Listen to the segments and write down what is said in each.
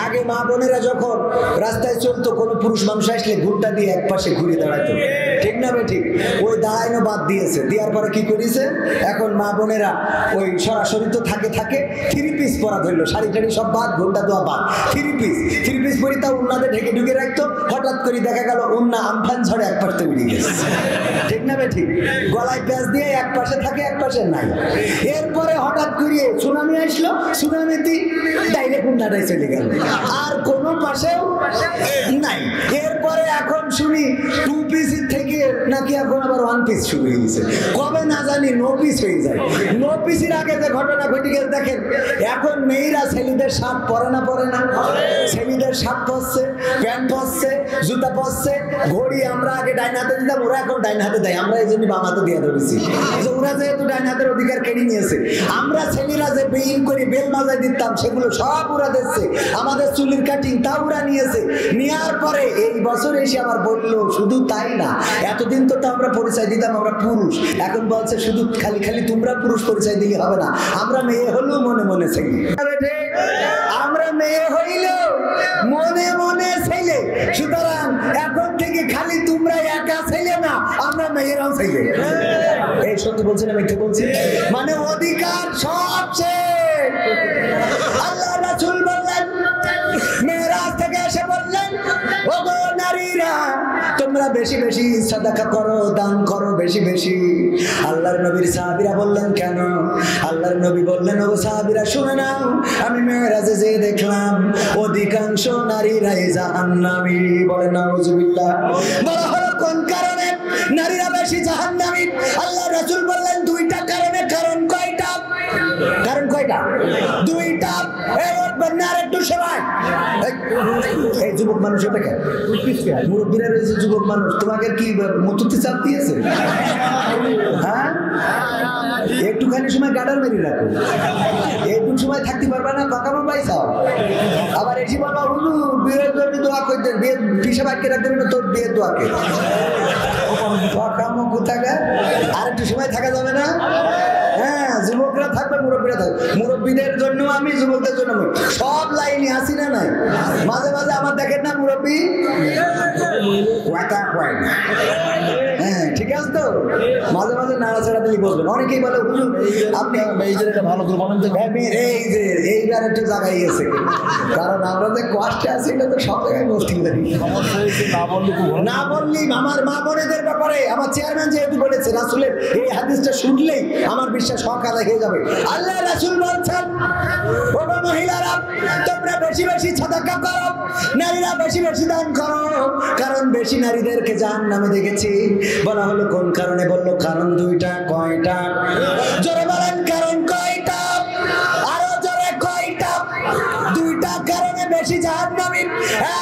আগে মা বোনেরা যখন রাস্তায় চলতো, কোনো পুরুষ মানুষ আসলে ঘুরটা দিয়ে এক পাশে ঘুরে দাঁড়াতো, ঠিক না বে ঠিক? ওই দাঁড়ানো বাদ দিয়েছে, দেওয়ার পরে কি করেছে, এখন মা বোনেরা ওই সরাসরি তো থাকে থাকে থ্রি পিস পরা ধরলো, শাড়ি টাড়ি সব বাদ, ঘুরটা দেওয়া বাদ, থ্রি পিস পরি তা উন্নাতে ঢেকে ঢুকে রাখতো। হঠাৎ করে দেখা গেল উন্না আমফান ঝড়ে এক পাশে উড়ে গেছে, ঠিক না বে ঠিক? গলায় প্যাঁচ দিয়ে এক পাশে থাকে এক পাশে নাই। এরপরে হঠাৎ করে সুনামি আসলো, সুনামিতে ডাইরেক্ট উন্নাটাই চলে গেল, আর কোনো পাশেও নাই। এরপরে এখন শুনি টু পিস থেকে নাকি এখন আবার ওয়ান পিস শুরু হয়ে গেছে, কবে না জানি নো পিস হয়ে যায়। নো পিসের আগে যে ঘটনা ঘটে গেছে দেখেন, এখন মেয়েরা ছেলেদের শার্ট পরে না, ছেলেদের শার্ট পরছে, প্যান্ট পরছে, জুতা পরছে, ঘড়ি আমরা আগে ডাইন হাতে দিতাম, ওরা এখন ডাইন হাতে দেয়, আমরা এই জন্য বাম হাতে দিয়ে ধরেছি। ওরা যেহেতু ডাইন হাতের অধিকার কেড়ে নিয়েছে, আমরা ছেলেরা যে বেইন করে বেল মাজায় দিতাম সেগুলো সব ওরা দিচ্ছে, আমাদের চুলের কাটিং তা ওরা নিয়েছে। নেওয়ার পরে এই বছর এসে আবার বললো শুধু তাই না, এতদিন তো আমরা পরিচয় দিতাম আমরা পুরুষ, এখন বলছে শুধু খালি খালি তোমরা পুরুষ পরিচয় দিলে হবে না, আমরা মেয়ে হলেও মনে মনে ছেলে, আমরা মেয়ে হইলেও মনে মনে ছেলে। সুতরাং এখন থেকে খালি তোমরা একা ছেলে না, আমরা মেয়েরাও ছেলে। এই সত্যি বলছি না মিথ্যে বলছি? মানে অধিকার সবচেয়ে আল্লাহ রাসূল বললেন, মেরাজ থেকে এসে বললেন, ওগো নারীরা তোমরা বেশি বেশি সাদাকা করো, দান করো বেশি বেশি। আল্লাহর নবীর সাহাবীরা বললেন কেন? আল্লাহর নবী বললেন, ওগো সাহাবীরা শুনে নাও, আমি মেরাজে যে দেখলাম অধিকাংশ নারীরাই জাহান্নামী। বলেন নাউজুবিল্লাহ। বলা হলো কোন কারণে নারীরা বেশি জাহান্নামী? আল্লাহ রাসূল বললেন দুইটা কারণে। কারণ কয়টা? কারণ কয়টা? দুইটা। একটু সময় এই যুবক মানুষ, এটাকে মুরব্বীরা রয়েছে, যুবক মানুষ তোমাকে কি মতুতে চাপ দিয়েছে? হ্যাঁ, একটুখানি সময় গাডার মেরে রাখো, একটু সময় থাকতে পারবে না, পাকামো পাইছাও। আবার এসে বলবা হুজুর বিয়ের জন্য দোয়া করতেন, বিয়ে পিছিয়ে বাক্যে রাখবেন না তোর বিয়ের দোয়াকে, পাকামো কোথাকা। আর একটু সময় থাকা যাবে না? হ্যাঁ, যুবকরা থাকবে, মুরব্বীরা থাকবে। মুরব্বীদের জন্য আমি, যুবকদের জন্য আমি, সব লাইনে আসি না নাই। মাঝে মাঝে আমার দেখেন না মুরব্বী, হ্যাঁ ঠিক আছে তো, মাঝে মাঝে নাড়াচাড়া দিলে বলবেন। অনেকেই বলে হুজুর আপনি মেয়েদের ভালো করে বলেন তো, এই যে এইবার একটু জায়গায় গেছে, কারণ আমরা যে কষ্টে আছি এটা তো সব জায়গায় মুশকিল নেই, না বললেই। আমার মা বোনেদের ব্যাপারে আমার চেয়ারম্যান যেহেতু বলেছে, রাসূলের এই হাদিসটা শুনলেই আমার বিশ্বাস হক আদায় হয়ে যাবে। আল্লাহ রাসূল বলছেন, ওগো মহিলারা তোমরা বেশি বেশি সাদাকা করো, নারীরা বেশি বেশি দান করো, কারণ বেশি নারীদেরকে জাহান্নামে দেখেছি। বলা হলো কোন কারণে? বললো কারণ দুইটা। কয়টা? জোরে বলেন, কারণ কয়টা? আরো জোরে, কয়টা? দুইটা কারণে বেশি জাহান্নামী।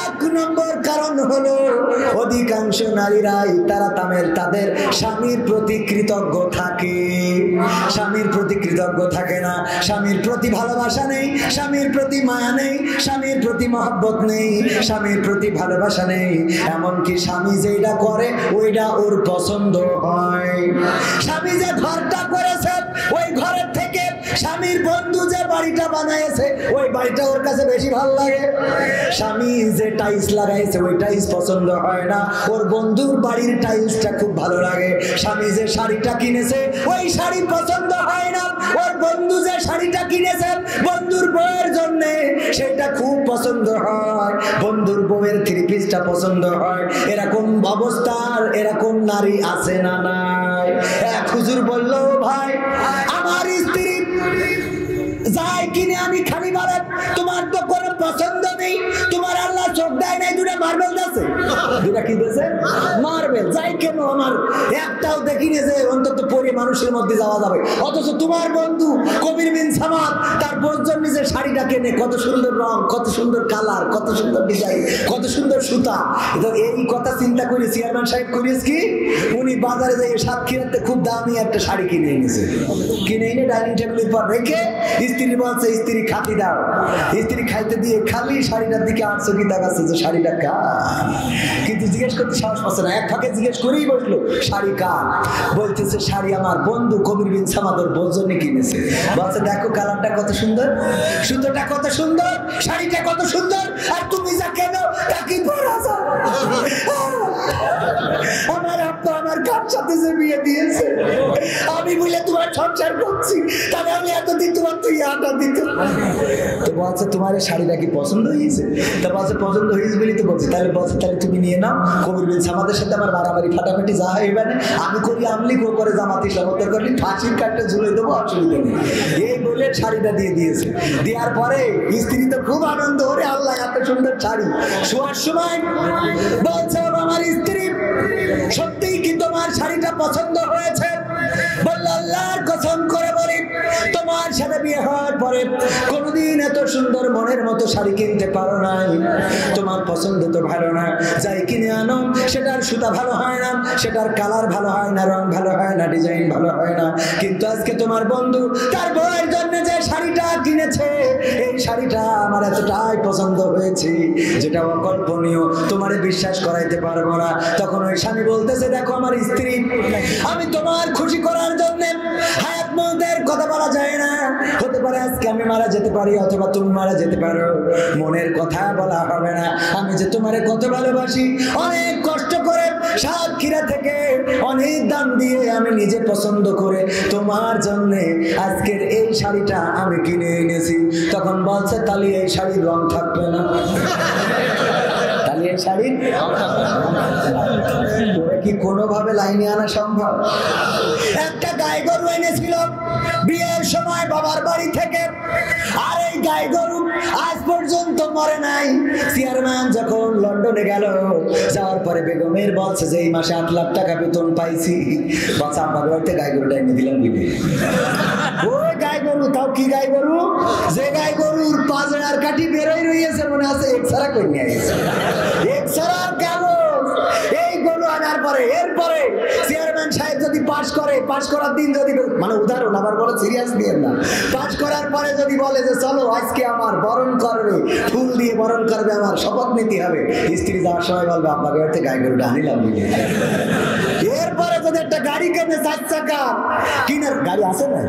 এক নম্বর কারণ হলো অধিকাংশ নারীরাই তাদের স্বামীর প্রতি কৃতজ্ঞ থাকে, স্বামীর প্রতি কৃতজ্ঞ থাকে না, স্বামীর প্রতি ভালোবাসা নেই, স্বামীর প্রতি মায়া নেই, স্বামীর প্রতি মহব্বত নেই, স্বামীর প্রতি ভালোবাসা নেই। এমনকি স্বামী যেটা করে ওইটা ওর পছন্দ হয়। স্বামী যে ঘরটা করেছে ওই ঘরের থেকে স্বামীর বন্ধু যে বাড়িটা বানাইছে ওই বাড়িটা ওর কাছে বেশি ভালো লাগে। স্বামী যে টাইলস লাগাইছে ওই টাইলস পছন্দ হয় না, ওর বন্ধুর বাড়ির টাইলসটা খুব ভালো লাগে। স্বামী যে শাড়িটা কিনেছে ওই শাড়ি পছন্দ হয় না, ওর বন্ধু যে শাড়িটা কিনেছে বন্ধুর বউয়ের জন্য সেটা খুব পছন্দ হয়, বন্ধুর বউয়ের থ্রি পিসটা পছন্দ হয়। এরকম অবস্থার এরকম নারী আছে না নাই? এক হুজুর বলল, ভাই আমার স্ত্রী যাই কিনে আমি খালি বলেন তোমার তো কোনো পছন্দ নেই, তোমার আল্লাহ চোখ দেয় নাই, দুটা মার্বেল আছে, দুটা কি দিয়েছে? মার্বেল। যাই কেন আমার একটাও দেখিনি যে অন্তত পরে মানুষের মধ্যে যাওয়া যাবে, অথচ তোমার বন্ধু কবির বিন সামাদ তার বোর জন্য যে শাড়িটা কেনে, কত সুন্দর রং, কত সুন্দর কালার, কত সুন্দর ডিজাইন, কত সুন্দর সুতা। এই কথা চিন্তা করে চেয়ারম্যান সাহেব করিস কি, উনি বাজারে যাই সাতক্ষীরাতে খুব দামি একটা শাড়ি কিনে এনেছে, কিনে এনে ডাইনিং টেবিলের পর রেখে স্ত্রী বলছে, স্ত্রী খাতি দাও। স্ত্রী খাইতে দিয়ে খালি শাড়িটার দিকে আটশো কি তাকাচ্ছে যে শাড়িটা কার। কিন্তু জিজ্ঞেস করতে সাহস পাচ্ছে না। এক ফাঁকে জিজ্ঞেস করেই বসলো শাড়ি কার? বলতেছে শাড়ি আমার বন্ধু কবির বিন সামাদর বজনে কিনেছে। বলছে দেখো কালারটা কত সুন্দর, সুন্দরটা কত সুন্দর, শাড়িটা কত সুন্দর, আর তুমি যা কেন তাকে পরা যাও। আমার আব্বা আমার কার সাথে যে বিয়ে দিয়েছে, আমি বলে তোমার সংসার করছি, তাহলে আমি এতদিন তোমার তুই আটা দিত। তো বলছে তোমার এই শাড়িটা কি পছন্দ হয়েছে? তা বলছে পছন্দ হয়েছে বলেই তো বলছি। তাহলে বলছে তাহলে তুমি নিয়ে নাও, কবির বিন সামাদের সাথে আমার মারামারি ফাটাফাটি যা হইবে না, আমি করি আমলি গো করে জামাতি সমর্থন করলি, ফাঁসির কাঠটা ঝুলে দেবো, অসুবিধা নেই। এই বলে শাড়িটা দিয়ে দিয়েছে। দেওয়ার পরে স্ত্রী তো খুব আনন্দ, ওরে আল্লাহ এত সুন্দর শাড়ি। শোয়ার সময় বলছে আমার স্ত্রী সত্যিই কি তোমার শাড়িটা পছন্দ হয়েছে? বলল আল্লাহর কসম করে বলি তোমার সাথে বিয়ে হওয়ার পরে কোনোদিন এত সুন্দর মনের মতো শাড়ি কিনতে পারো নাই। তোমার পছন্দ তো ভালো না, যাই কিনে আনো সেটার সুতা ভালো হয় না, সেটার কালার ভালো হয় না, রং ভালো হয় না, ডিজাইন ভালো হয় না। কিন্তু আজকে তোমার বন্ধু তার বউয়ের জন্য যে শাড়িটা কিনেছে, এই শাড়িটা আমার এতটাই পছন্দ হয়েছে যেটা অকল্পনীয়, তোমারে বিশ্বাস করাইতে পারবো না। তখন ওই স্বামী বলতেছে দেখো আমার স্ত্রী, আমি তোমার খুশি করার জন্য হায়াত মৌতের কথা বলা যায় না, হতে পারে আজকে আমি মারা যেতে পারি অথবা তুমি মারা যেতে পারো, মনের কথা বলা হবে না। আমি যে তোমারে কত ভালোবাসি, অনেক কষ্ট করে সাতক্ষীরা থেকে অনেক দাম দিয়ে আমি নিজে পছন্দ করে তোমার জন্য আজকের এই শাড়িটা আমি কিনে এনেছি। তখন বলছে তাহলে এই শাড়ির রং থাকবে না, তাহলে এই শাড়ির কি কোনোভাবে লাইনে আনা সম্ভব? একটা গাই গরু এনেছিল বিয়ের সময় বাবার বাড়ি থেকে, আর এই গাই গরু আজ পর্যন্ত মরে নাই। চেয়ারম্যান যখন লন্ডনে গেল, যাওয়ার পরে বেগমের বলছে যে এই মাসে 8 লাখ টাকা বেতন পাইছি, বলছে আব্বার বাড়িতে গাই গরুটা এনে দিলাম বিলে। ওই গাই গরু, তাও কি গাই গরু? যে গাই গরুর পাজে আর কাঠি বেরোই রয়েছে, মনে আছে এক্সরা করে নিয়ে গেছে, এক্সরা কেন এই গরু আনার পরে এরপরে চেয়ারম্যান সাহেব যদি পাশ করে, পাশ করার দিন যদি, মানে উদাহরণ আবার বলে সিরিয়াস দিয়েন না, পাশ করার পরে যদি বলে যে চলো আজকে আমার বরণ করবে, ফুল দিয়ে বরণ করবে, আমার শপথ নিতে হবে, স্ত্রী যাওয়ার সময় বলবে আপনাকে বাড়িতে গাই গরুটা আনিলাম। এরপরে যদি একটা গাড়ি কেনে 4 চাকা, কিনার গাড়ি আছে না,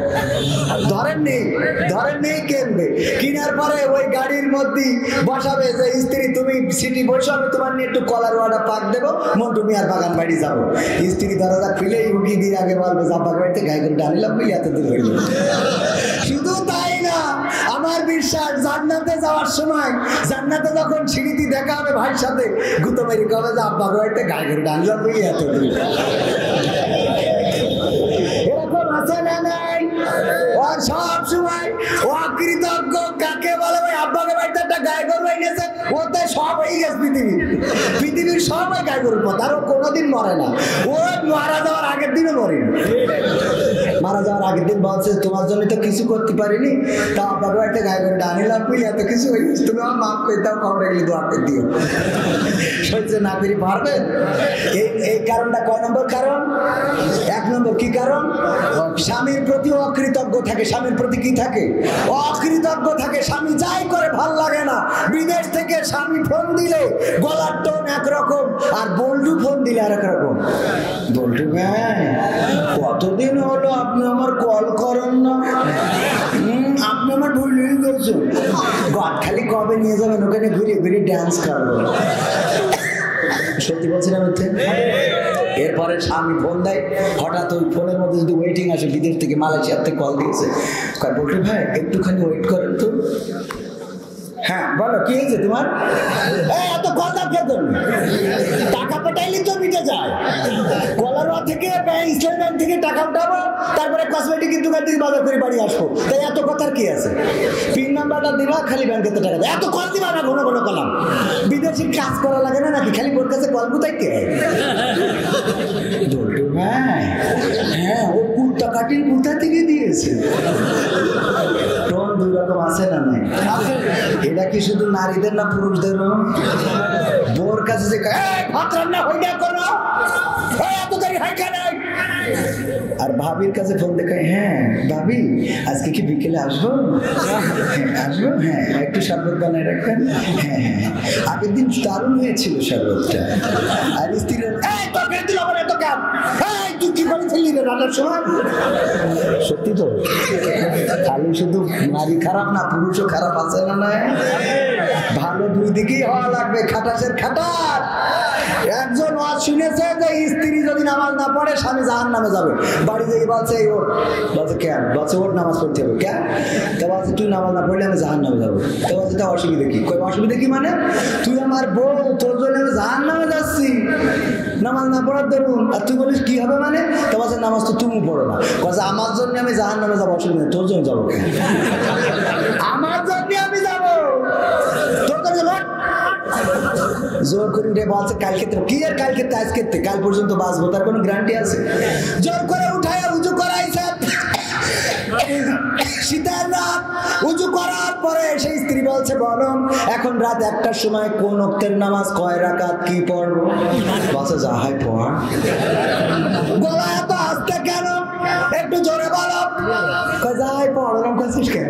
ধরেন নেই কিনবে, কিনার পরে ওই গাড়ির মধ্যে বসাবে যে স্ত্রী তুমি সিটি বসে, আমি তোমার নিয়ে একটু কলার ওয়াটা পাক দেবো, মন্টু মিয়ার বাগান বাড়ি যাবো। স্ত্রী দরজা খুলেই উঠি দিয়ে আগে বলবে আব্বার বাড়িতে গাই গরুটা আনিলাম বলে এত দূর হইল। শুধু তাই না, আমার বিশ্বাস জান্নাতে যাওয়ার সময়, জান্নাতে যখন সিঁড়িতে দেখা হবে ভাইয়ের সাথে, গুতো মেরি কবে যে আব্বার বাড়িতে গাই গরুটা আনিলাম বলে এত দূর। এরকম আছে না নাই? আর সব সময় অকৃতজ্ঞ কাকে বলে? ভাই আব্বাকে বাড়িতে একটা গাই গরু এনেছে, ওতে সব হয়ে গেছে পৃথিবীর সবাই গাই গরুর পথ, আর ও কোনোদিন মরে না। ও মারা যাওয়ার আগের দিনও মরে, মারা যাওয়ার আগের দিন বলছে তোমার জন্য তো কিছু করতে পারিনি, তা আব্বাকে বাড়িতে গাই গরুটা আনিলাম বুঝলি এত কিছু হয়ে গেছে, তুমি আমার মাফ করে দাও, খবর এগুলি দোয়া করে দিও। সহ্য না করি পারবেন? এই কারণটা কয় নম্বর কারণ? 1 নম্বর কি কারণ? স্বামীর প্রতি অকৃতজ্ঞ থাকে। স্বামীর প্রতি কি থাকে? অকৃতজ্ঞ থাকে। স্বামী যাই করে ভাল লাগে না। বিদেশ থেকে স্বামী ফোন দিলে গলার টোন একরকম, আর বল্টু ফোন দিলে আর একরকম। বল্টু ভাই কতদিন হলো আপনি আমার কল করেন না, আপনি আমার ভুলেই গেছেন, খালি কবে নিয়ে যাবেন ওখানে ঘুরে ঘুরে ডান্স করবো। সত্যি বলছিলাম হচ্ছে। এরপরে স্বামী ফোন দেয়, হঠাৎ ওই ফোনের মধ্যে যদি ওয়েটিং আসে, বিদেশ থেকে মালয়েশিয়ার থেকে কল দিয়েছে, বলতে ভাই একটুখানি ওয়েট করেন তো। হ্যাঁ বলো কি হয়েছে তোমার? এত কথা খেতেন, টাকা পাঠাইলে তো মিটে যায়। কলারোয়া থেকে ইসলামী ব্যাংক থেকে টাকা উঠাবো, তারপরে কসমেটিক দোকান থেকে বাজার করে বাড়ি আসবো, তাই এত কথার কি আছে? পিন নাম্বারটা দিবা, খালি ব্যাংকে টাকা দেয়, এত কল দিবা না, ঘন ঘন কলাম। বিদেশি কাজ করা লাগে না নাকি, খালি ওর কাছে কল বুঝাইতে হয়। হ্যাঁ হ্যাঁ, ও কুর্তা কাটিং কোথা থেকে দিয়েছে? টোন 2 রকম আছে না নাই? এটা কি শুধু নারীদের না পুরুষদেরও? বোর কাছে যে ভাত রান্না হইয়া করো, এত দেরি হয় কেন? আর ভাবির কাছে ফোন দেখায়, হ্যাঁ ভাবি আজকে কি বিকেলে আসবো? আসবো, হ্যাঁ একটু শরবত বানায় রাখবেন। হ্যাঁ হ্যাঁ হ্যাঁ, আগের দিন দারুণ হয়েছিল শরবতটা। আর স্ত্রী, তুই কি করেছিলি রে রান্নার সময়? সত্যি তো, খালি শুধু নারী খারাপ না, পুরুষও খারাপ আছে না? না, ভালো দুই দিকেই হওয়া লাগবে। খাটাসের খাটাস। একজন ওয়াজ শুনেছে যে স্ত্রী যদি নামাজ না পড়ে স্বামী জাহান্নামে যাবে। বাড়ি থেকে বলছে ওর, বলছে কেন? বলছে ওর নামাজ পড়তে হবে। কেন? তা বলছে তুই নামাজ না পড়লে আমি জাহান্নামে যাবো। তা বলছে তা অসুবিধা কি? কই অসুবিধা কি মানে? তুই আমার বউ, তোর জন্য আমি জাহান্নামে যাচ্ছি নামাজ না পড়ার দরুন, আর তুই বলিস কি হবে মানে? তা বলছে নামাজ তো তুমি পড়ো না। বলছে আমার জন্য আমি জাহান্নামে যাবো, অসুবিধা নেই, তোর জন্য যাবো। আমার জন্য আমি যাবো, তোর জন্য জোর করে উঠে বলছে কালকে কি আর কালকে আজকে কাল পর্যন্ত বাঁচবো, তার কোনো গ্যারান্টি আছে? জোর করে উঠায় উজু করাইছে। শীতের রাত উজু করার পরে সেই স্ত্রী বলছে বলো এখন রাত 1টার সময় কোন ওয়াক্তের নামাজ, কয় রাকাত, কি পড়বো? বলছে যাহাই পড়। গলা এত আস্তে কেন? একটু জোরে বলো। যাহাই পড়। করছিস কেন?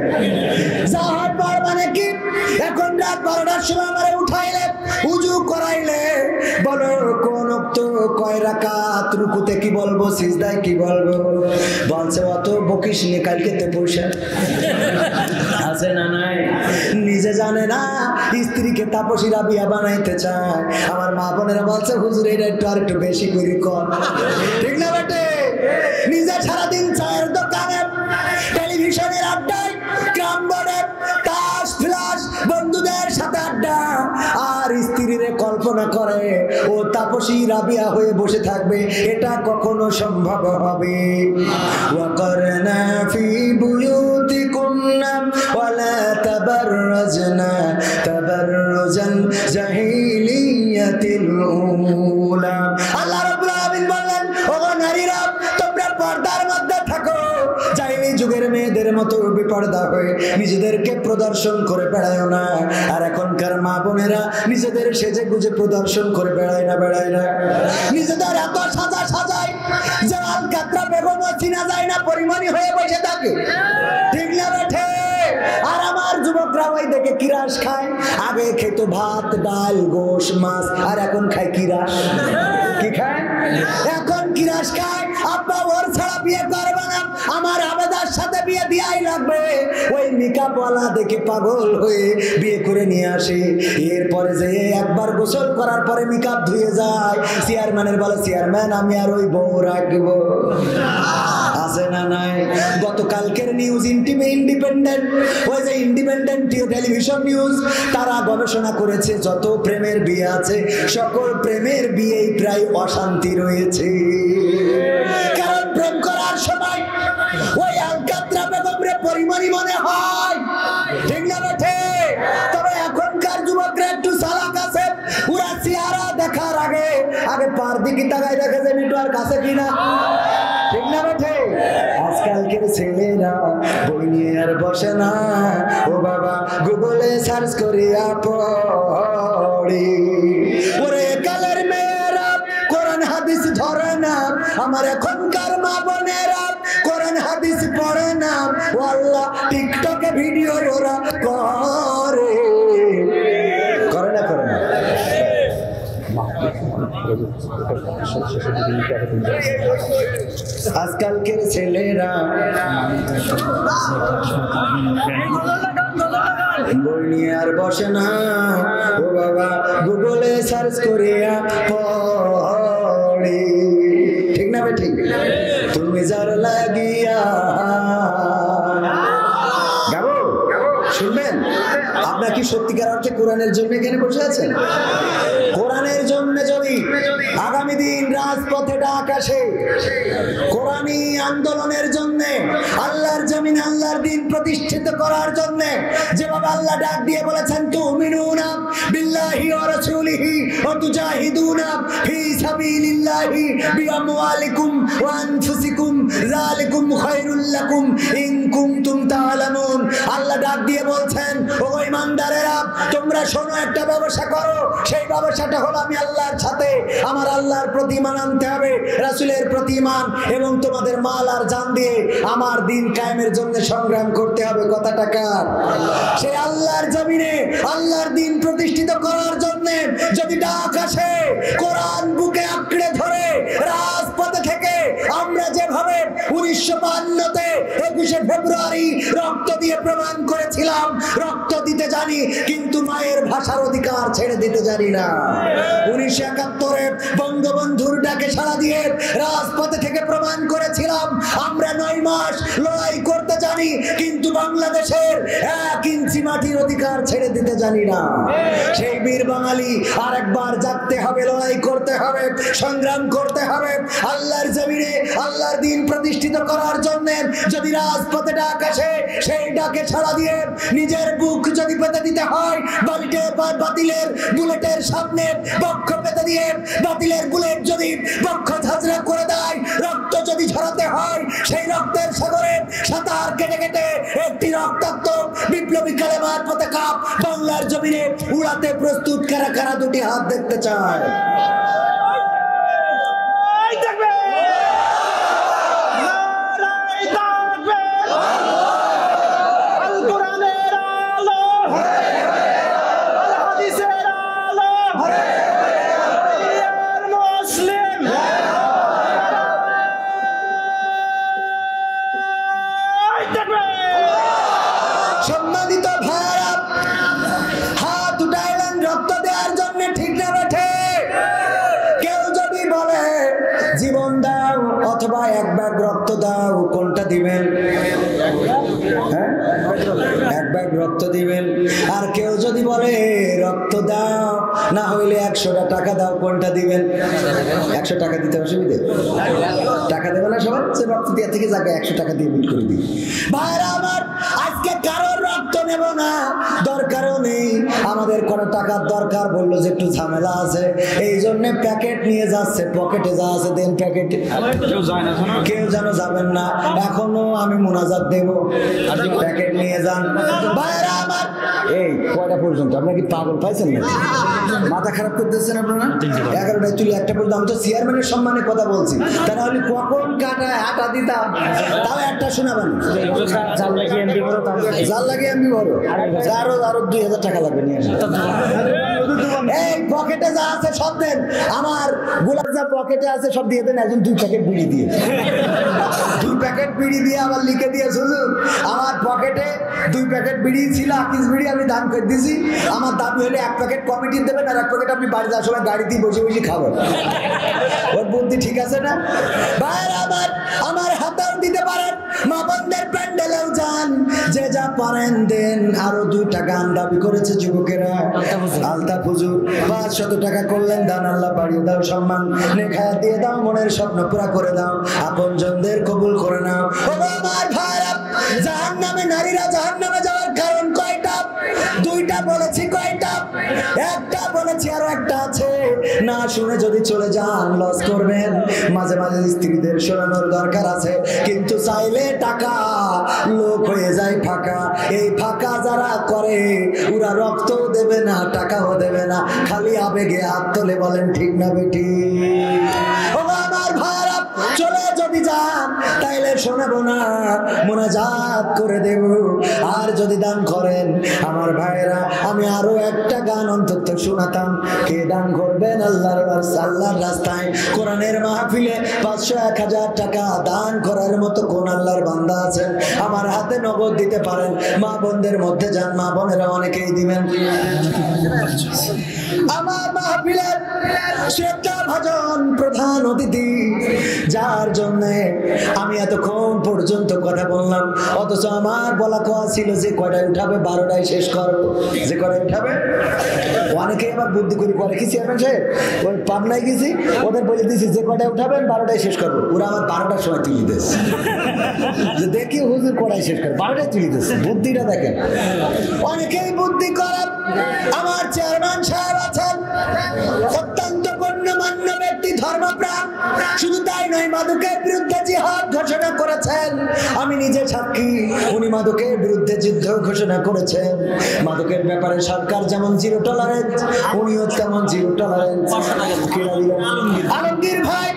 যাহাই পড় মানে কি? এখন রাত 12টার সময় আমারে উঠাইলে, উজু করাইলে, বলো কোন ওয়াক্ত, কয় রাকাত, রুকুতে কি বলবো, সিজদায় কি বলবো? বলছে অত বকিস নি, কালকে তে পয়সা আছে না নাই? নিজে জানে না, স্ত্রীকে তাপসী রাবিয়া বানাইতে চায়। আমার মা বোনেরা বলছে হুজুর এটা একটু আর একটু বেশি করে কর। ঠিক না বেটে? নিজে সারাদিন চায়ের দোকানে, টেলিভিশনের আড্ডায়, গ্রাম বোর্ডে, তাস ফ্লাস, বন্ধুদের সাথে আড্ডা, আর স্ত্রীর কল্পনা করে ও তাপসী রাবিয়া হয়ে বসে থাকবে। এটা কখনো সম্ভব হবে? ওয়াকারনা ফি বুয়ুতিকুন্না ওয়ালা তাবাররাজনা তাবাররুজাল জাহিলিয়াতিল উলা। আল্লাহ রাব্বুল আলামিন বলেন, ও নারীরা তোমরা পর্দার মধ্যে থাকো, জাহিলি যুগের মেয়েদের মতো বেপর্দা হয়ে নিজেদেরকে প্রদর্শন করে বেড়ায় না। আর এখনকার মা বোনেরা নিজেদের সেজে গুজে প্রদর্শন করে বেড়ায় না, বেড়ায় না। নিজেদের এত সাজা সাজায় যে আলকাতরা বেগমও চিনা যায় না, পরিমণি হয়ে বসে থাকে। ঠিক না বেঠে? আর আমার যুবকরা ওই দেখে কিরাস খায়। আগে খেতো ভাত ডাল গোশ মাছ, আর এখন খায় কিরাস। কি খায়? এখন কিরাস খায়। আব্বা ওর ছাড়া বিয়ে করবে না, আমার আবেদার সাথে বিয়ে দিয়াই লাগবে। ওই মেকআপওয়ালা দেখে পাগল হয়ে বিয়ে করে নিয়ে আসে। এরপরে যে একবার গোসল করার পরে মেকআপ ধুয়ে যায়, চেয়ারম্যানের বলে চেয়ারম্যান আমি আর ওই বউ রাখবো। আছে না নাই? গতকালকের নিউজ ইন্ডিপেন্ডেন্ট, ওই যে ইন্ডিপেন্ডেন্ট টেলিভিশন নিউজ, তারা গবেষণা করেছে যত প্রেমের বিয়ে আছে সকল প্রেমের বিয়েই প্রায় অশান্তি রয়েছে। কারণ প্রেম করার সময় ওই আলকাতরা বেগমরে পরিমণি মনে হয়। ঠিক না বেঠে? তবে এখনকার যুবকরা একটু চালাক আছে, ওরা চেহারা দেখার আগে আগে পার দিকে তাকায় দেখে যে নেটওয়ার্ক আছে কিনা। ঠিক না বেঠে? আজকালকের ছেলেরা বই নিয়ে আর বসে না, ও বাবা গুগলে সার্চ করিয়া পড়ে। ওরে কালের মেয়েরা কোরআন হাদিস ধরে না, আমার এখনকার মা বোনেরা কোরআন হাদিস পড়ে না। ও আল্লাহ, টিকটকে ভিডিও ওরা করে না, করে না। আজকালকের ছেলেরা বই নিয়ে আর বসে না, ও বাবা গুগলে সার্চ করিয়া পড়ে। ঠিক না ঠিক? তুমি যার লাগিয়া গাবো শুনবেন। আপনার কি সত্যিকার অর্থে কোরআনের জন্য এখানে বসে আছেন? কোরআনের জন্য যদি আগামী দিন রাজপথে ডাক আসে, কোরআনী আন্দোলনের জন্য, আল্লাহর জমিনে আল্লাহর দ্বীন প্রতিষ্ঠিত করার জন্য, যেভাবে আল্লাহ ডাক দিয়ে বলেছেন তুমিনুনা বিল্লাহি ওয়া রাসূলিহি ওয়া তুজাহিদুনা ফি সাবিলিল্লাহি বিআমওয়ালিকুম ওয়া আনফুসিকুম যালিকুম খায়রুল লাকুম ইন কুনতুম তা'লামুন। আল্লাহ ডাক দিয়ে বলছেন, ও ঈমানদারেরা, তোমরা শোনো, একটা ব্যবসা করো। সেই ব্যবসাটা হলো আমি আল্লাহর সাথে, আমার আল্লাহর প্রতি ঈমান আনতে হবে, রাসূলের প্রতি ঈমান, এবং তোমাদের মাল আর জান দিয়ে আমার দিন কায়েমের জন্য সংগ্রাম করতে হবে। কথাটা কার? সেই আল্লাহর জমিনে আল্লাহর দিন প্রতিষ্ঠিত করার জন্য যদি ডাক আসে, কোরআন বুকে আঁকড়ে ধরে রাজপথে থেকে আমরা যেভাবে 1952-তে 21শে ফেব্রুয়ারি রক্ত দিয়ে প্রমাণ করেছিলাম, রক্ত দিতে জানি কিন্তু মায়ের ভাষার অধিকার ছেড়ে দিতে জানি না। 1971-এ বঙ্গবন্ধুর ডাকে সাড়া দিয়ে রাজপথে থেকে প্রমাণ করেছিলাম আমরা 9 মাস লড়াই করতে জানি কিন্তু বাংলাদেশের 1 ইঞ্চি মাটির অধিকার ছেড়ে দিতে জানি না। সেই বীর বাঙালি আরেকবার জাগতে হবে, লড়াই করতে হবে, সংগ্রাম করতে হবে আল্লাহর জমিনে আল্লাহর দিন প্রতিষ্ঠিত করার জন্য। যদি রাজপথে ডাক আসে, সেই ডাকে সাড়া দিয়ে নিজের বুক যদি পেতে দিতে হয় বাতিলের বুলেটের সামনে বক্ষ পেতে দিয়ে, বাতিলের বুলেট যদি বক্ষ ঝাঁঝরা করে দেয়, রক্ত যদি ঝরাতে হয়, সেই রক্তের সাগরে সাঁতার কেটে কেটে একটি রক্তাক্ত বিপ্লবী কালেমার পতাকা বাংলার জমিনে উড়াতে প্রস্তুত কারা কারা দুটি হাত দেখতে চায়? সম্মানিত ভাইরা, হাত উঠাইলেন রক্ত দেওয়ার জন্য, ঠিক না বেঠে? কেউ যদি বলে জীবন দাও অথবা 1 ব্যাগ রক্ত দাও, কোনটা দিবেন? হ্যাঁ, 1 ব্যাগ রক্ত দিবেন। আর কেউ যদি বলে রক্ত দাও না হইলে 100টা টাকা দাও, কোনটা দিবেন? 100 টাকা দিতে অসুবিধে? টাকা দেবে না সবাই? সে রক্ত দিয়ে থেকে যাবে 100 টাকা দিয়ে বিল করে দিই। ভাইরা আমার, আজকে কারোর রক্ত নেব না, দরকারও নেই। আমাদের কোনো টাকার দরকার বললো যে একটু ঝামেলা আছে, এই জন্য প্যাকেট নিয়ে যাচ্ছে, পকেটে যা আছে দেন প্যাকেটে। কেউ যেন যাবেন না, এখনো আমি মোনাজাত দেব, প্যাকেট নিয়ে যান। ভাইরা আমার, এই কয়টা পর্যন্ত? আপনার কি পাগল পাইছেন না? মাথা খারাপ করতেছেন আপনারা? 11টায় তুলে 1টা পর্যন্ত। আমি তো চেয়ারম্যানের সম্মানে কথা বলছি, তা না হলে কখন কাটায় হাঁটা দিতাম। তাও একটা শোনাবেন, জাল লাগিয়ে এমবি বড়, আরো 2000 টাকা লাগবে নিয়ে আসেন। এই পকেটে যা আছে সব দেন, আমার গোলাপ যা পকেটে আছে সব দিয়ে দেন। একজন 2 প্যাকেট বিড়ি দিয়ে, 2 প্যাকেট বিড়ি দিয়ে আবার লিখে দিয়ে, হুজুর আমার পকেটে 2 প্যাকেট বিড়ি ছিল, আকিস বিড়ি আমি দান করে দিয়েছি, আমার দাবি হলে 1 প্যাকেট কমিটি দেবেন আর 1 প্যাকেট আপনি বাড়ি যাওয়ার সময় গাড়িতে বসে বসে খাবেন। ওর বুদ্ধি ঠিক আছে না? ভাইরা আমার হাতেও দিতে পারেন, মা বোনদের প্যান্ডেলেও যান, যে যা পারেন দেন। আরো 2টা গান দাবি করেছে যুবকেরা, আলতা হুজুর 500 টাকা করলেন দান, আল্লাহ বাড়িয়ে দাও, সম্মান নেখায়াত দিয়ে দাও, মনের স্বপ্ন পুরা করে দাও, আপনজনদের কবুল করে নাও। ও আমার ভাইরা, জাহান্নামে নারীরা জাহান্নামে যাওয়ার কারণ কয়টা? 2টা বলেছি। কয়টা? 1টা বলেছি, আরো 1টা আছে। না শুনে যদি চলে যান লস করবেন। মাঝে মাঝে স্ত্রীদের শোনানোর দরকার আছে, কিন্তু চাইলে টাকা লোক হয়ে যায় ফাঁকা। এই ফাঁকা যারা করে ওরা রক্তও দেবে না, টাকাও দেবে না, খালি আবেগে হাত তোলে। বলেন ঠিক না বেটি? ও আমার ভাইরা, চলে যদি যান তাইলে শোনাবো না, মোনাজাত করে দেব। আর যদি দান করেন আমার ভাইরা, আমি আরো 1টা গান অন্তত শোনাতাম। কে দান করবেন আল্লাহর রাস্তায়, কোরআনের মাহফিলে 500-1000 টাকা দান করার মতো কোন আল্লাহর বান্দা আছেন? আমার হাতে নগদ দিতে পারেন। মা বোনদের মধ্যে যান, মা বোনেরা অনেকেই দিবেন। আমার মাহফিলের শ্রদ্ধা ভাজন প্রধান অতিথি, যার জন্য আমি এতক্ষণ পর্যন্ত কথা বললাম, অথচ আমার বলা কথা ছিল যে কয়টায় উঠাবে 12টায় শেষ করবো। যে কয়টায় উঠাবে, অনেকে আবার বুদ্ধি করে করে কি চেয়ারম্যান সাহেব, ওই পাবনায় গেছি, ওদের বলে দিয়েছি যে কয়টায় উঠাবেন 12টায় শেষ করবো। ওরা আমার 12টার সময় তুলে দিয়েছে, যে দেখি হুজুর কয়টায় শেষ করে, 12টায় তুলে দিয়েছে। বুদ্ধিটা দেখেন, অনেকেই বুদ্ধি করেন। আমার চেয়ারম্যান সাহেব আছেন, মাদকের বিরুদ্ধে জিহাদ ঘোষণা করেছেন, আমি নিজে সাক্ষী। উনি মাদকের বিরুদ্ধে যুদ্ধ ঘোষণা করেছেন। মাদকের ব্যাপারে সরকার যেমন জিরো টলারেন্স, উনিও তেমন জিরো টলারেন্স। আলমগীর ভাই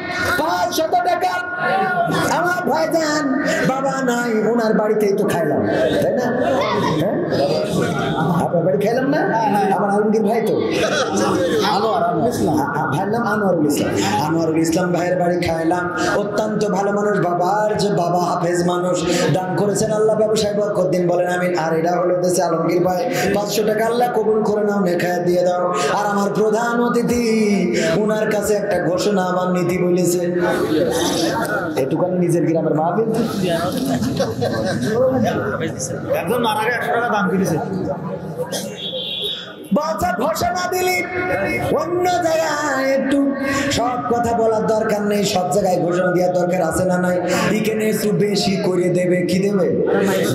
500 টাকা আমার ভাইজান বাবা নাই, ওনার বাড়িতেই তো খাইলাম, তাই না? হ্যাঁ, আপনার বাড়ি খাইলাম না? আমার আলমগীর ভাই তো ভাইয়ের নাম আনোয়ারুল ইসলাম। আনোয়ারুল ইসলাম ভাইয়ের বাড়ি খাইলাম। অত্যন্ত ভালো মানুষ, বাবার যে বাবা হাফেজ মানুষ, দান করেছেন আল্লাহ ব্যবসায় বরকত দিন, বলেন আমিন। আর এটা হলো দেশে আলমগীর ভাই 500 টাকা আল্লাহ কবুল করে নাও, নেখায় দিয়ে দাও। আর আমার প্রধান অতিথি, ওনার কাছে একটা ঘোষণা আমার নীতি বলেছে, এটুকানি নিজের গ্রামের মাহফিল একজন মারা গেছে 100 টাকা দাম করেছে। বাচ্চা ঘোষণা দিলি অন্য জায়গায় একটু সব কথা বলার দরকার নেই, সব জায়গায় ঘোষণা দেওয়ার দরকার আছে না নাই? এখানে একটু বেশি করে দেবে, কি দেবে?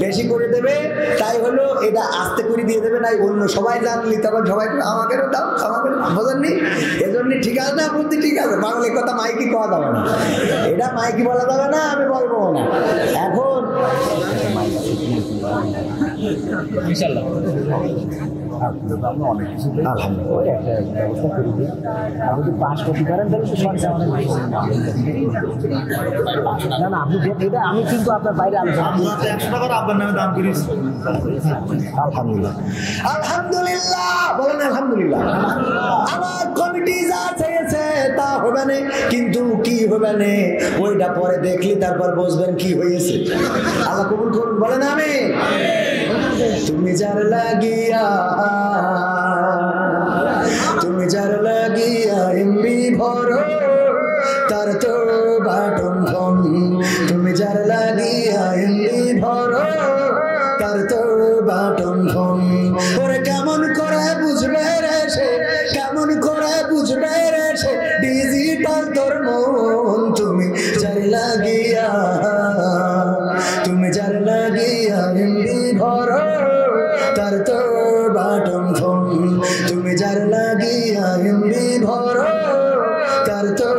বেশি করে দেবে। তাই হলো এটা আস্তে করে দিয়ে দেবে, নাই অন্য সবাই জানলি তখন সবাই আমাকেও দাও, আমাকে বোঝেননি? এজন্য ঠিক আছে না, বুদ্ধি ঠিক আছে, বাংলা কথা মাইকি কওয়া যাবে না, এটা মাইকি বলা যাবে না, আমি বলবো না এখন। ইনশাআল্লাহ অনেক কিছু ব্যবস্থা করে দিই। আর যদি পাস করতে পারেন তাহলে তো সরকার অনেক না না, আপনি এটা আমি কিন্তু আপনার বাইরে আলোচনা 100 টাকার আপনার নামে দাম করেছি। আলহামদুলিল্লাহ, আলহামদুলিল্লাহ বলেন আলহামদুলিল্লাহ। আমার কমিটি যা চেয়েছে তা হবে না, কিন্তু কি হবে না ওইটা পরে দেখলি তারপর বুঝবেন কি হয়েছে। আল্লাহ কবুল করুন, বলেন আমিন। তুমি যার লাগিয়া, তুমি যার লাগিয়া এমবি ভরো, তার তো বাটন ফোন। তুমি যার লাগিয়া এমবি ভরো, তার তো বাটন ফোন। ওরে কেমন করে বুঝবে রে সে, কেমন করে বুঝবে রে সে ডিজিটাল তোর মন। তুমি যার লাগিয়া, তুমি যার লাগিয়া এমবি ভরো, তার তো বাটন ফোন। তুমি যার লাগিয়া এমবি ভরো, তার তো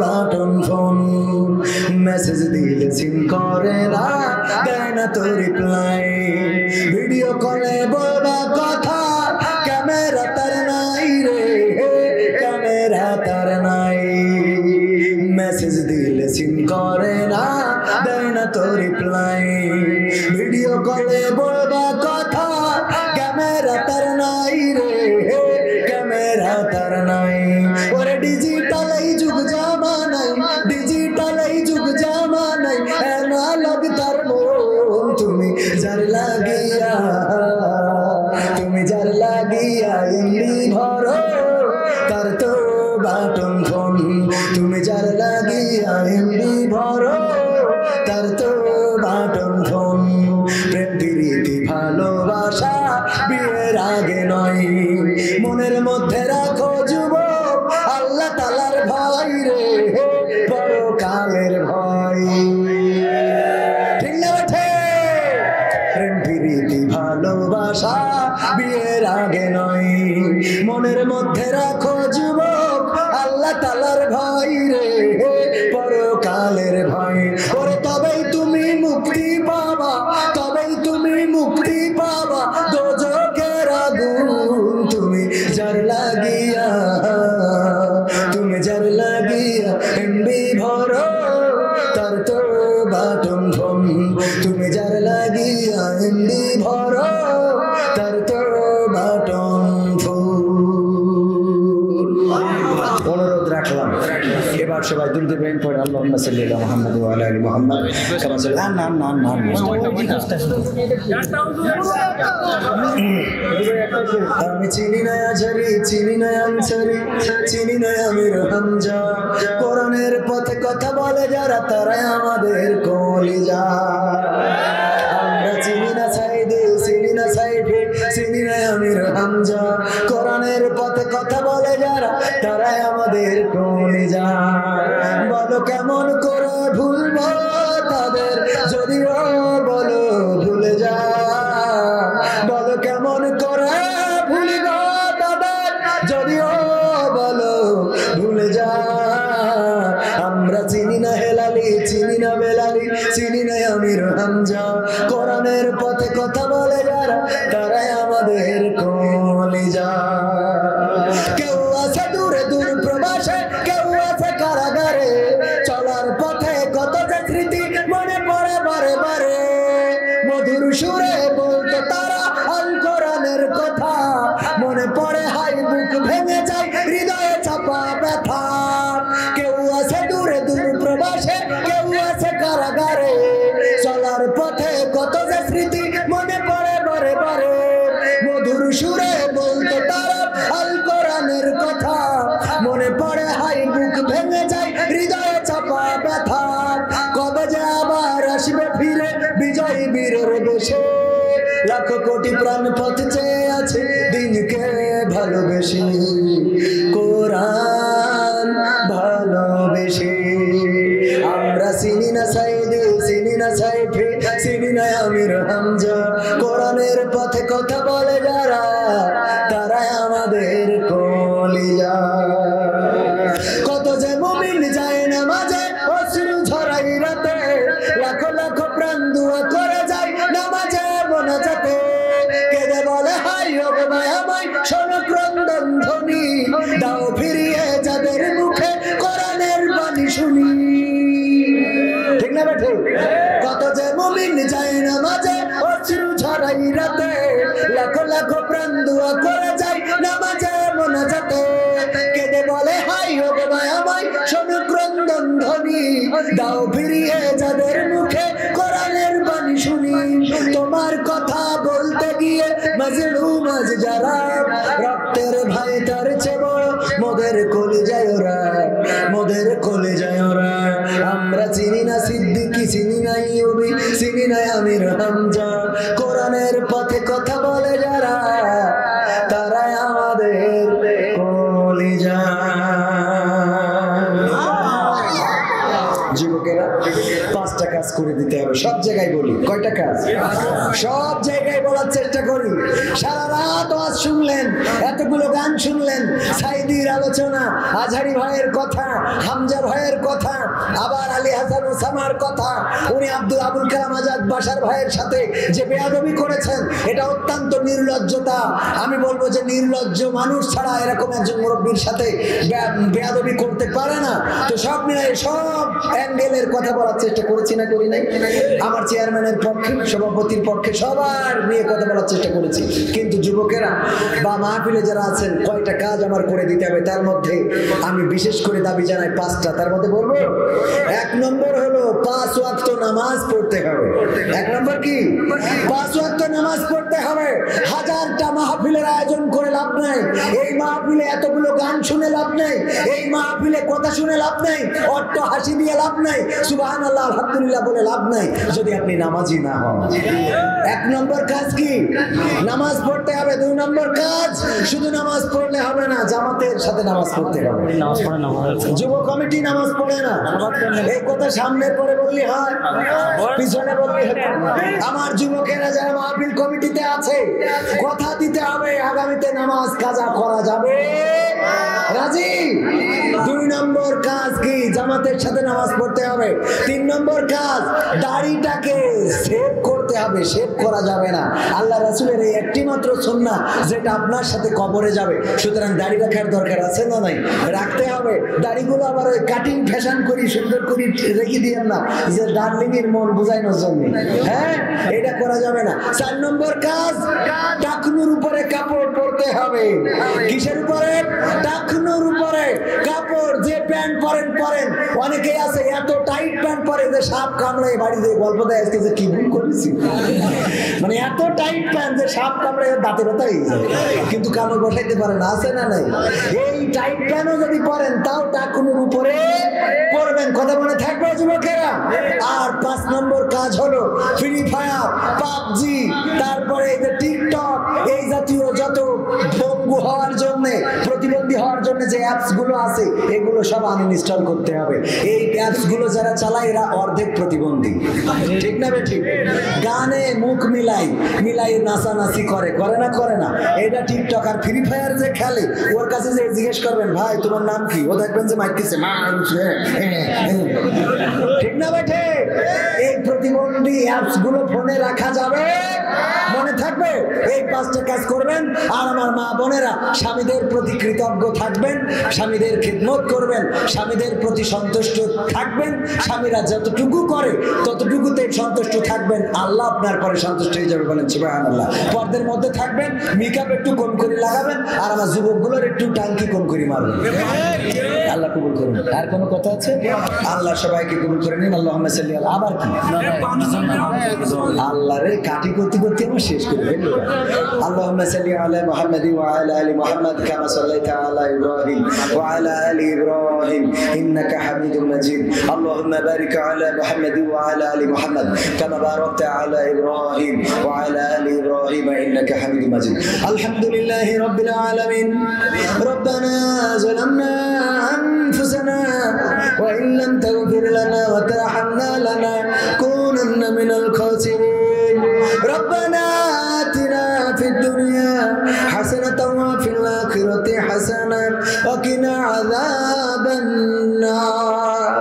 বাটন ফোন। মেসেজ দিলে সিন করে না, দেয় না তো রিপ্লাই। ভিডিও কলে বলবা কথা, ক্যামেরা তার নাই রে, ক্যামেরা তার নাই। মেসেজ দিলে সিন করে না, দেয় না তো রিপ্লাই। ভিডিও কলে বলবা কথা, ক্যামেরা তার নাই রে, ক্যামেরা তার নাই। ওরে ডিজিটাল এই যুগ জামানাই, ডিজিটাল এই যুগ জামানাই, অ্যানালগ তার মন। তুমি যার লাগিয়া, তুমি যার লাগিয়া এমনি ভরো, তার তো বাটন ফোন। তুমি যার লাগিয়া এমনি ভরো, তার তো বাটন ফোন। প্রেম প্রীতি ভালোবাসা বিয়ের আগে নয়, মনের মধ্যে রাখো যুবক আল্লাহ তাআলার ভয় রে, বড় কালের ভয়। ঠিক না বেঠে? প্রেম প্রীতি ভালোবাসা বিয়ের আগে নয়, মনের মধ্যে রাখো যুবক আল্লাহ তাআলার ভয় রে, বড় কালের ভয়। ওরে তবেই তুমি মুক্তি পাবা, তবেই তুমি মুক্তি পাবা দোজখের আগুন। তুমি যার লাগিয়া, তুমি যার লাগিয়া এমবি ভরো, তার তো বাটন ফোন। তুমি যার লাগিয়া এমবি ভরো, তার তো বাটন ফোন। অনুরোধ রাখলাম এবার সবাই দুরূদ ইব্রাহিম পড়ে, আল্লাহুম্মা সাল্লি আলা মুহাম্মাদ ওয়া আলা আলি মুহাম্মাদ কামা সাল্লাল্লাহু না না না। আমি চিনি না আজরি, চিনি না আনসারি, চিনি না আমির হামজা। কোরআনের পথে কথা বলে যারা, তারাই আমাদের কলিজা। আমরা চিনি না সাইদে, চিনি না সাইফে, চিনি না আমির হামজা। কোরআনের পথে কথা বলে যারা, তারাই আমাদের কলিজা। বলো কেমন করে ভুলবো তাদের, যদিও বলো ভুলে যা। বলো কেমন করে ভুলব তাদের, যদিও বলো ভুলে যা। আমরা চিনি না হেলাল ভালোবেসে, কোরআন ভালোবেসে। আমরা চিনি না সাইদে, চিনি না সাইফে, চিনি না আমির হামজা। কোরআনের পথে কথা বলে যারা, তারাই আমাদের কলিজা। কত যে মুমিন যায় নামাজে, অশ্রু ঝরাই রাতে, লাখো লাখো প্রাণ দুয়া করে যায় নামাজে মোনাজাতে। কেঁদে বলে হাই হবে মায়াময়, শোনো ক্রন্দন ধ্বনি, দাও ফিরিয়ে যাদের মুখে কোরআনের বাণী শুনি। ঠিক না বেঠে? কত যে মুমিন যায় নামাজে, অশ্রু ঝরাই রাতে, লাখো লাখো প্রাণ দুয়া করে যায় নামাজে মোনাজাতে। কেঁদে বলে হাই হবে মায়াময়, শোনো ক্রন্দন ধ্বনি, দাও ফিরিয়ে যাদের মুখে কোরআনের বাণী শুনি। তোমার কথা বলতে গিয়ে মাজলুম আজ যারা, রক্তের ভাই তার চেয়ে বড় মোদের কলিজায় ওরা, মোদের কলিজায় ওরা। আমরা চিনি না সিদ্দিকী, চিনি না ইউবি, চিনি না আমির হামজা। কোরআনের পথে কথা বলে যারা, তারাই আমাদের কলিজা। যুবকেরা, 5টা কাজ করে দিতে হবে। সব জায়গায় বলি, কয়টা কাজ? সব জায়গায় বলার চেষ্টা করি। সারা রাত ওয়াজ শুনলেন, এতগুলো গান শুনলেন, সাইদির আলোচনা, আজহারি ভাইয়ের কথা, হামজা ভাইয়ের কথা, আবার আলী হাসান ওসামার কথা। উনি আবুল কালাম আজাদ বাশার ভাইয়ের সাথে যে বেয়াদবি করেছেন, এটা অত্যন্ত নির্লজ্জতা। আমি বলবো যে নির্লজ্জ মানুষ ছাড়া এরকম একজন মুরব্বীর সাথে বেয়াদবি করতে পারে না। তো সব মিলাই সব অ্যাঙ্গেলের কথা বলার চেষ্টা করেছি না, করি নাই? আমার চেয়ারম্যানের পক্ষে, সভাপতির পক্ষে সবার নিয়ে কথা বলার চেষ্টা করেছি। কিন্তু যুবকেরা বা মাহফিলে যারা আছেন, কয়টা কাজ আমার করে দিতে হবে, তার মধ্যে আমি বিশেষ করে দাবি জানাই 5টা। তার মধ্যে বলবো, 1 নম্বর হলো 5 ওয়াক্ত নামাজ পড়তে হবে। 1 নম্বর কি? 5 ওয়াক্ত নামাজ পড়তে হবে। 1000টা মাহফিলের আয়োজন করে লাভ নাই, এই মাহফিলে এতগুলো গান শুনে লাভ নাই, এই মাহফিলে কথা শুনে লাভ নাই, অট্ট হাসি দিয়ে লাভ নাই, সুবহানাল্লাহ আলহামদুলিল্লাহ বলে লাভ নাই, যদি আপনি নামাজি না হন। 1 নম্বর কাজ কি? নামাজ পড়তে হবে। 2 নম্বর কাজ, শুধু নামাজ পড়লে হবে না, জামাতের সাথে নামাজ পড়তে হবে। যুব কমিটি নামাজ পড়ে না, এই কথা সামনে পড়ে বললি হয়, পিছনে বললি হয়। আমার যুবকেরা যারা মাহফিল কমিটিতে আছে, কথা দিতে হবে আগামীতে নামাজ কাজা করা যাবে, রাজি? 2 নম্বর কাজ কি? জামাতের সাথে নামাজ পড়তে হবে। 3 নম্বর কাজ, দাড়িটাকে সেভ করতে হবে, শেভ করা যাবে না। আল্লাহ রাসূলের এই একটি মাত্র সুন্নাহ, যেটা আপনার সাথে কবরে যাবে। সুতরাং দাড়ি রাখার দরকার আছে না নাই? রাখতে হবে। দাড়িগুলো আবার ওই কাটিং ফ্যাশন করি সুন্দর করে রেখে দিয়েন না, যে ডার্লিং এর মন বুঝাইনোর জন্য। হ্যাঁ, এটা করা যাবে না। 4 নম্বর কাজ, টাকনুর উপরে কাপড় পরতে হবে। কিসের উপরে? টাকনুর উপরে কাপড়। যে প্যান্ট পরেন পরেন, অনেকেই আছে এত টাইট প্যান্ট পরে যে সাপ কামড়ে বাড়িতে গল্প দেয় আজকে যে কি ভুল করেছি, মানে এত টাইট প্যান্ট যে সাপ কামড়ে দাঁতে ব্যথা হয়ে যায়, কিন্তু কামড় বসাইতে পারে না, আছে না নাই? এই টাইট প্যান্টও যদি পরেন, তাও টাকনুর উপরে পরবেন। কথা মনে থাকবে যুবকেরা? আর 5 নম্বর কাজ হলো ফ্রি ফায়ার, পাবজি, তারপরে এই যে টিকটক, এই জাতীয় যত পঙ্গু হওয়ার জন্য, প্রতিবন্ধী হওয়ার জন্য যে অ্যাপস গুলো আছে, এগুলো সব আনইনস্টল করতে হবে। এই অ্যাপস গুলো যারা চালায় এরা অর্ধেক প্রতিবন্ধী, ঠিক না ঠিক? গানে মুখ মিলাই মিলাই নাচানাচি করে, করে না করে না? এটা টিকটক। আর ফ্রি ফায়ার যে খেলে, ওর কাছে যে জিজ্ঞেস করবেন ভাই তোমার নাম কি, ও দেখবেন যে মাইকিছে, ঠিক না বেঠে? এই প্রতিবন্ধী অ্যাপস গুলো ফোনে রাখা যাবে, মনে থাকবে? এই 5টা কাজ করবেন। আর আমার মা বোনেরা, স্বামীদের প্রতি কৃতজ্ঞ থাকবেন, স্বামীদের খিদমত করবেন, স্বামীদের প্রতি সন্তুষ্ট থাকবেন। স্বামীরা যতটুকু করে ততটুকুতে সন্তুষ্ট থাকবেন, আল্লাহ আপনার পরে সন্তুষ্ট হয়ে যাবে, বলেন সুবহানাল্লাহ। পর্দার মধ্যে থাকবেন, মেকআপ একটু কম করে লাগাবেন, আর আমার যুবকগুলোর একটু টাঙ্কি কম করে মারবেন। আল্লাহ কবুল করুন। আর কোনো কথা আছে? আল্লাহ সবাইকে কবুল করে নিন। আল্লাহুম্মা সাল্লি আলা। আবার কি আল্লাহ রে, কাটি করতে করতে আমি শেষ করে দেব। আল্লাহুম্মা সাল্লি আলা মুহাম্মাদি ওয়া আলা আলি মুহাম্মাদ কামা সাল্লাইতা আলা ইব্রাহিম إبراهيم وعلى آل إبراهيم إنك حميد مجيد اللهم بارك على محمد وعلى آل محمد كما باركت على إبراهيم وعلى آل إبراهيم إنك حميد مجيد الحمد لله رب العالمين ربنا ظلمنا أنفسنا وإن لم تغفر لنا وترحمنا لنكونن من الخاسرين ربنا آتنا في الدنيا حسنة وفي الآخرة حسنة وقنا عذاب النار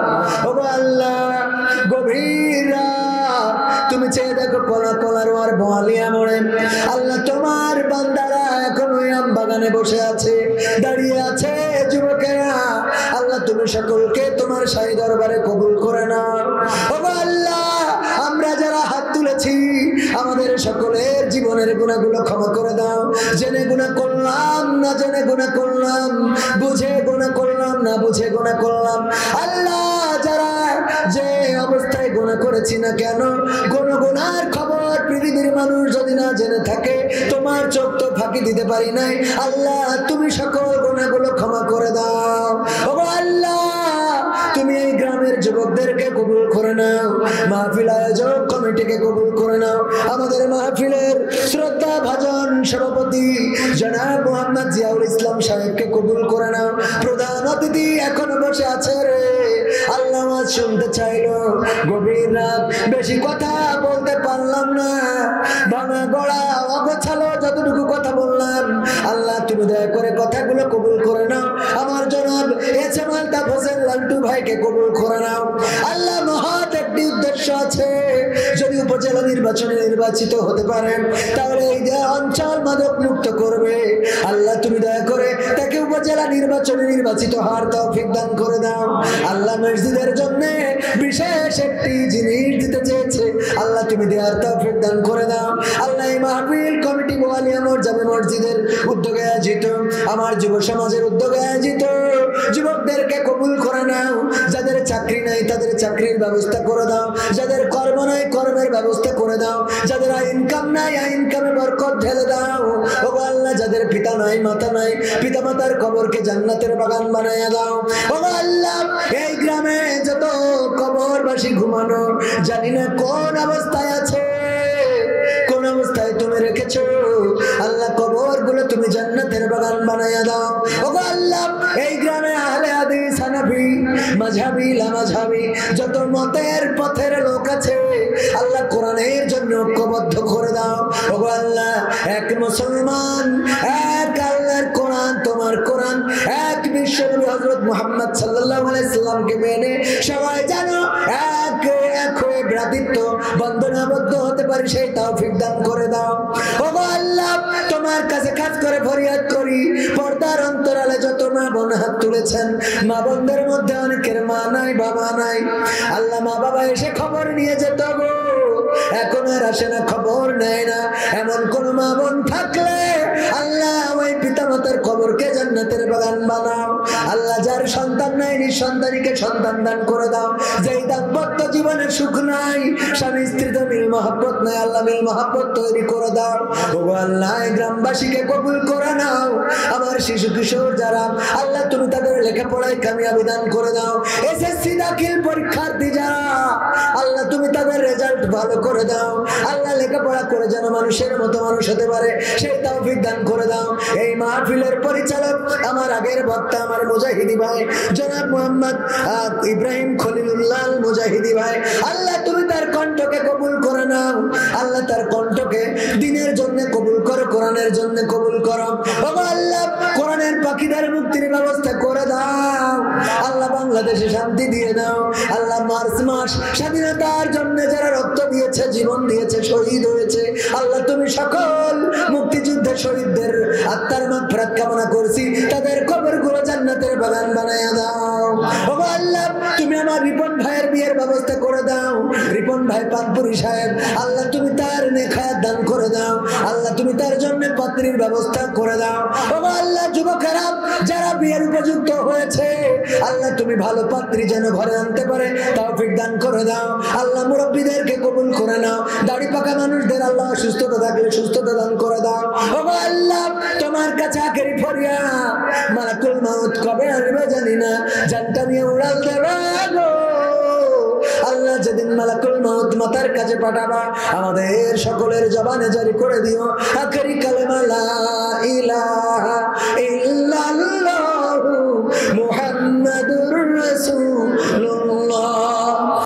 الله গভীরা তুমি চেয়ে দেখো কলা কলার আর বোয়ালিয়া মোড়ে আল্লাহ তোমার বান্দারা এখন ওই আম বাগানে বসে আছে দাঁড়িয়ে আছে যুবকেরা আল্লাহ তুমি সকলকে তোমার শাহী দরবারে কবুল করে নাও ও আল্লাহ আমরা যারা হাত তুলেছি আমাদের সকলের জীবনের গুনাহগুলো ক্ষমা করে দাও জেনে গুনাহ করলাম না জেনে গুনাহ করলাম বুঝে গুনাহ করলাম না বুঝে গুনাহ করলাম আল্লাহ যারা যে অবস্থায় গুনাহ করেছি না কেন কোন গুনার খবর পৃথিবীর মানুষ যদি না জেনে থাকে তোমার চোখ তো ফাঁকি দিতে পারি নাই আল্লাহ তুমি সকল গুনাহগুলো ক্ষমা করে দাও ও আল্লাহ তুমি এই গ্রামের যুবকদেরকে কবুল করে নাও মাহফিল আয়োজক কমিটিকে কবুল করে নাও আমাদের মাহফিলের শ্রদ্ধা ভাজন সভাপতি জনাব মোহাম্মদ জিয়াউল ইসলাম সাহেবকে কবুল করে নাও প্রধান অতিথি এখনো বসে আছে রে আল্লাহ আওয়াজ শুনতে চাইলো গভীর রাত বেশি কথা বলতে পারলাম না ভাঙা গড়া অগোছালো যতটুকু কথা বললাম আল্লাহ তুমি দয়া করে কথাগুলো কবুল করে নাও আমার জনাব এসএমএল তাফসির লালটু ভাইকে কবুল করে নাও আল্লাহ মহৎ একটি উদ্দেশ্য আছে যদি উপজেলা নির্বাচনে নির্বাচিত হতে পারেন তাহলে এই যে অঞ্চল মাদক মুক্ত করবে আল্লাহ তুমি দয়া করে তাকে উপজেলা নির্বাচনে নির্বাচিত হওয়ার তৌফিক দান করে দাও আল্লাহ মসজিদের জন্য বিশেষ একটি জিনিস দিতে চেয়েছে আল্লাহ তুমি দেওয়ার তৌফিক দান করে দাও আল্লাহ এই মাহফিল কমিটি বোয়ালিয়া জামে মসজিদের উদ্যোগে আয়োজিত আমার যুব সমাজের উদ্যোগে আয়োজিত যুবকদেরকে কবুল করে নাও যাদের চাকরি নাই তাদের চাকরির ব্যবস্থা করে দাও যাদের কর্ম নাই কর্মের ব্যবস্থা করে দাও যাদের ইনকাম নাই ইনকামে বরকত ঢেলে দাও ও আল্লাহ যাদের পিতা নাই মাতা নাই পিতা মাতার কবরকে জান্নাতের বাগান বানায়া দাও ও আল্লাহ এই গ্রামে যত কবরবাসী ঘুমানো জানি না কোন অবস্থায় আছে কোন অবস্থায় তুমি রেখেছো আল্লাহ কবরগুলো তুমি জান্নাতের বাগান বানায়া দাও ও আল্লাহ এই গ্রামে আহলে হাদিস হানাফি মাযহাবি লামাযহাবি যত মতের পথের লোক আছে আল্লাহ কোরআনের জন্য ঐক্যবদ্ধ করে দাও ও আল্লাহ এক মুসলমান এক আল্লাহর কোরআন তোমার কোরআন এক বিশ্বনবী হযরত মুহাম্মদ সাল্লাল্লাহু আলাইহি সাল্লামকে মেনে সবাই জানো এক এক হয়ে ভ্রাতৃত্ব বন্ধনাবদ্ধ হতে পারি সেই তৌফিক দান করে দাও ও আল্লাহ তোমার কাছে খাস করে ফরিয়াদ করি পর্দার অন্তরালে যত মা বোন হাত তুলেছেন মা বোনদের মধ্যে অনেকের মা নাই বাবা নাই আল্লাহ মা বাবা এসে খবর নিয়ে যেত গো এখন আর আসে না খবর নেয় না এমন কোন মা বোন থাকলে আল্লাহ ওই পিতা মাতার কবরকে জান্নাতের বাগান বানাও আল্লাহ যার সন্তান নাই নিঃসন্তানীকে সন্তান দান করে দাও যেই দাম্পত্য জীবনে সুখ নাই স্বামী স্ত্রীতে মিল মহব্বত নাই আল্লাহ মিল মহব্বত তৈরি করে দাও ও আল্লাহ গ্রামবাসীকে কবুল করে নাও আমার শিশু কিশোর যারা আল্লাহ তুমি তাদের লেখাপড়ায় কামিয়াবি দান করে দাও এসএসসি দাখিল পরীক্ষার্থী যারা আল্লাহ তুমি তাদের রেজাল্ট ভালো করে দাও আল্লাহ লেখাপড়া করে যেন মানুষের মতো মানুষ হতে পারে সেই তৌফিক দান করে দাও এই মাহফিলের পরিচালক আমার আগের বক্তা আমার মুজাহিদি ভাই জনাব মোহাম্মদ ইব্রাহিম খলিলুল্লাহ মুজাহিদি ভাই আল্লাহ তুমি তার কণ্ঠকে কবুল করে নাও আল্লাহ তার কণ্ঠকে দিনের জন্য কবুল করো কোরআনের জন্য কবুল করো ও আল্লাহ কোরআনের পাখিদের মুক্তির ব্যবস্থা করে দাও আল্লাহ বাংলাদেশে শান্তি দিয়ে দাও আল্লাহ মার্চ মাস স্বাধীনতার জন্য যারা রক্ত দিয়েছে জীবন দিয়েছে শহীদ হয়েছে আল্লাহ তুমি সকল মুক্তিযুদ্ধের শহীদদের আত্মার মাগফিরাত কামনা করছি তাদের কবরগুলো জান্নাতের বাগান বানায়া দাও ও আল্লাহ তুমি আমার রিপন ভাইয়ের বিয়ের ব্যবস্থা করে দাও রিপন ভাই পানপুরি সাহেব আল্লাহ তুমি তার নেখায়াত দান করে দাও আল্লাহ তুমি তার জন্য পাত্রীর ব্যবস্থা করে দাও। ও আল্লাহ যুবকেরা যারা বিয়ের উপযুক্ত হয়েছে আল্লাহ তুমি ভালো পাত্রী যেন ঘরে আনতে পারে তৌফিক দান করে দাও। আল্লাহ মুরব্বীদেরকে কবুল করে নাও। দাড়ি পাকা মানুষদের আল্লাহ সুস্থতা থাকলে সুস্থতা দান করে দাও। ও আল্লাহ তোমার কাছে আখেরি ফরিয়াদ, মালাকুল মাউত কবে আসবে জানি না, জানটা নিয়ে উড়াল দেবে গো আল্লাহ। যেদিন মালাকুল মাউত মাতার কাছে পাঠাবা আমাদের সকলের জবানে জারি করে দিও আখেরি কালেমা লা ইলাহা